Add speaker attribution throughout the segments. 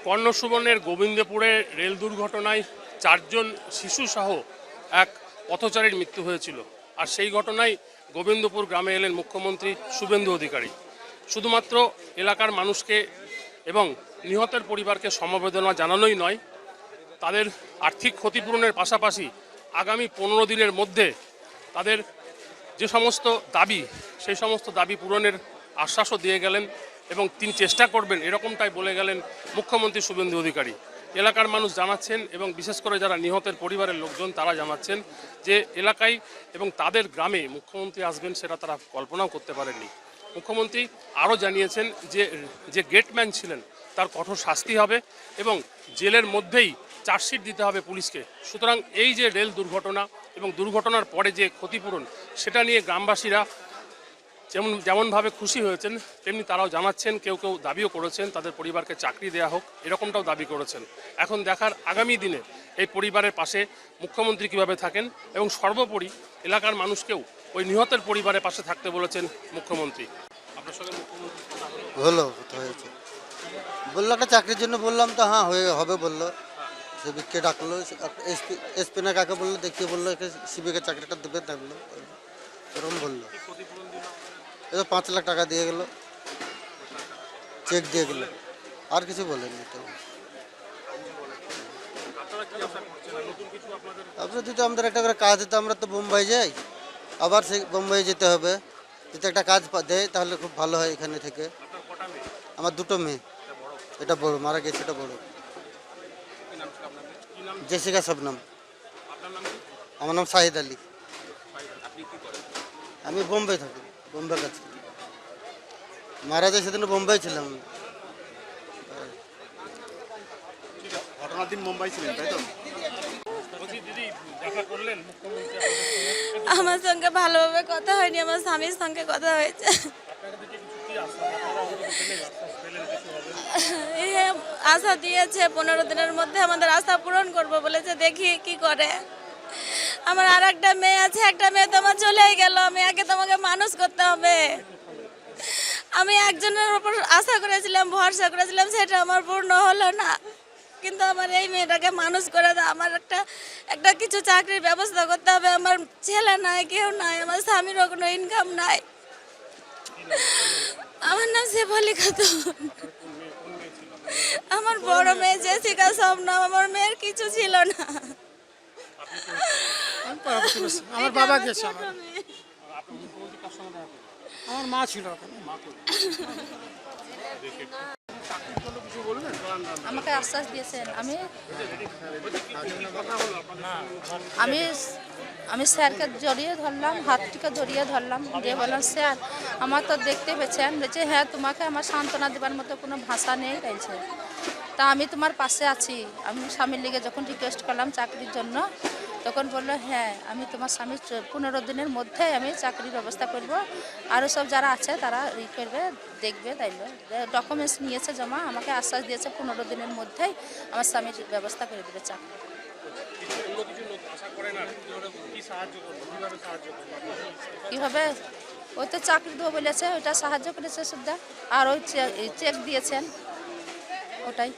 Speaker 1: কর্ণসুবর্ণের গোবিন্দপুরে rail দুর্ঘটনায় 4 জন শিশুসহ এক পথচারীর মৃত্যু হয়েছিল। আর সেই ঘটনায় গোবিন্দপুর গ্রামে এলেন মুখ্যমন্ত্রী শুভেন্দু অধিকারী। শুধুমাত্র এলাকার মানুষকে এবং নিহতের পরিবারকে সমবেদনা জানানোই নয়, তাদের আর্থিক ক্ষতিপূরণের পাশাপাশি আগামী 15 দিনের মধ্যে তাদের যে সমস্ত দাবি, সেই সমস্ত দাবি পূরণের আশ্বাসও দিয়ে গেলেন এবং তিনি চেষ্টা করবেন, এরকমটাই বলে গেলেন মুখ্যমন্ত্রী শুভেন্দু অধিকারী। এলাকার মানুষ জানাচ্ছেন এবং বিশেষ করে যারা নিহতের পরিবারের লোকজন তারা জানাচ্ছেন যে এলাকায় এবং তাদের গ্রামে মুখ্যমন্ত্রী আসবেন সেটা তারা কল্পনাও করতে পারেননি। মুখ্যমন্ত্রী আরও জানিয়েছেন যে গেটম্যান ছিলেন তার কঠোর শাস্তি হবে এবং জেলের মধ্যেই চার্জশিট দিতে হবে পুলিশকে। সুতরাং এই যে রেল দুর্ঘটনা এবং দুর্ঘটনার পরে যে ক্ষতিপূরণ, সেটা নিয়ে গ্রামবাসীরা যেমনভাবে খুশি হয়েছেন তেমনি তারাও জানাচ্ছেন, কেউ কেউ দাবিও করেছেন তাদের পরিবারকে চাকরি দেওয়া হোক, এরকমটাও দাবি করেছেন। এখন দেখার আগামী দিনে এই পরিবারের পাশে মুখ্যমন্ত্রী কীভাবে থাকেন এবং সর্বোপরি এলাকার মানুষকেও ওই নিহতের পরিবারের পাশে থাকতে বলেছেন মুখ্যমন্ত্রী। আপনার সঙ্গে মুখ্যমন্ত্রী
Speaker 2: হলো কোথায় হয়েছে বললো, একটা চাকরির জন্য বললাম তো হ্যাঁ হবে বললো। সিভিককে ডাকলো, এসপি না কাকে বললো, দেখিয়ে বললো একে সিভিকের চাকরিটা দেবে, দেখলো এরকম বললো। এবার 5 লাখ টাকা দিয়ে গেল, চেক দিয়ে গেল, আর কিছু বলেনি। তো আপনার যদি আমাদের একটা করে কাজ দিতে, আমরা তো বোম্বাই যাই, আবার সেই বোম্বাই যেতে হবে। যদি একটা কাজ দেয় তাহলে খুব ভালো হয় এখানে থেকে। আমার 2টো মেয়ে, এটা বড় মারা গেছে, এটা বড়। জেসিকা শবনম। আমার নাম শাহিদ আলী। আমি বোম্বাই থাকি, বোম্বাই কাজ করি। মারা যায় সেদিন বোম্বাই ছিলাম।
Speaker 3: ঘটনার দিন মুম্বাই ছিলেন, তাই তো?
Speaker 4: আমার সঙ্গে ভালোভাবে কথা হয়নি, আমার স্বামীর সঙ্গে কথা হয়েছে। আশা দিয়েছে 15 দিনের মধ্যে আমাদের আশা পূরণ করবো বলেছে, দেখি কি করে। আমার আর একটা মেয়ে আছে, একটা মেয়ে তো আমার চলেই গেল, আমি আগে তোমাকে মানুষ করতে হবে। আমি একজনের উপর আশা করেছিলাম, ভরসা করেছিলাম, সেটা আমার পূর্ণ হলো না। কিন্তু আমার এই মেয়েটাকে মানুষ করে দাও, আমার একটা কিছু চাকরির ব্যবস্থা করতে হবে। আমার ছেলে নাই, কেউ নাই, আমার স্বামীরও কোনো ইনকাম নাই। আমার নাম শেফালি খাতুন। আমার বড় মেয়ে জেসিকা শবনম। আমার মেয়ের কিছু ছিল না।
Speaker 5: আমার বাবা গেছে, আমার মা ছিল।
Speaker 6: আমাকে আশ্বাস দিয়েছেন। আমি স্যারকে জড়িয়ে ধরলাম, হাতটিকে জড়িয়ে ধরলাম, দিয়ে বললাম স্যার আমার তো দেখতে পেয়েছেন। বলছে হ্যাঁ, তোমাকে আমার সান্ত্বনা দেবার মতো কোনো ভাষা নেই রয়েছে, তা আমি তোমার পাশে আছি। আমি স্বামীর লিগে যখন রিকোয়েস্ট করলাম চাকরির জন্য, তখন বললো হ্যাঁ আমি তোমার স্বামীর 15 দিনের মধ্যে আমি চাকরির ব্যবস্থা করব। আরও সব যারা আছে তারা করবে, দেখবে, তাইলো ডকুমেন্টস নিয়েছে জমা। আমাকে আশ্বাস দিয়েছে 15 দিনের মধ্যেই আমার স্বামীর ব্যবস্থা করে দেবে চাকরি। কীভাবে? ওই তো চাকরি দেবো বলেছে, ওইটা সাহায্য করেছে সুদ্ধা। আর ওই চেক দিয়েছেন, ওটাই।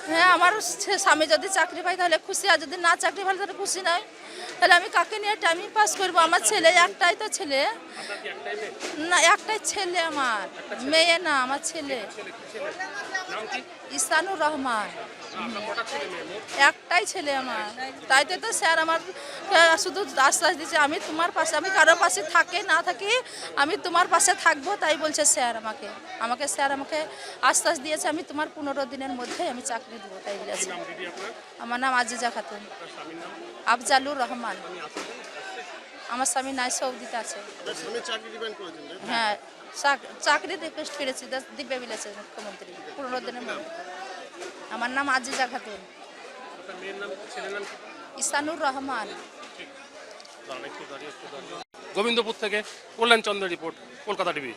Speaker 6: হ্যাঁ, আমার স্বামী যদি চাকরি পাই তাহলে খুশি, আর যদি না চাকরি পাই তাহলে খুশি নয়। তাহলে আমি কাকে নিয়ে টাইমিং পাস করবো? আমার ছেলে একটাই তো ছেলে না, একটাই ছেলে আমার, মেয়ে না, আমার ছেলে ইসানুর রহমান। একটাই ছেলে আমার। তাই তো স্যার আমার শুধু আশ্বাস দিচ্ছে, আমি তোমার পাশে, আমি কারোর পাশে থাকে না থাকি, আমি তোমার পাশে থাকবো, তাই বলছে স্যার আমাকে স্যার আমাকে আশ্বাস দিয়েছে আমি তোমার 15 দিনের মধ্যে আমি চাকরি দেবো, তাই বলেছে। আমার নাম আজিজা খাতুন। আফজালুর রহমান। আমার স্বামী নাই, সৌদিতে আছে। হ্যাঁ, চাকরি রিকোয়েস্ট করেছি, দিবে বলেছে মুখ্যমন্ত্রী 15 দিনের মধ্যে। আমার নাম আজিজা খাতুন। ইসানুর রহমান।
Speaker 1: গোবিন্দপুর থেকে কল্যাণ চন্দ্র রিপোর্ট, কলকাতা টিভি।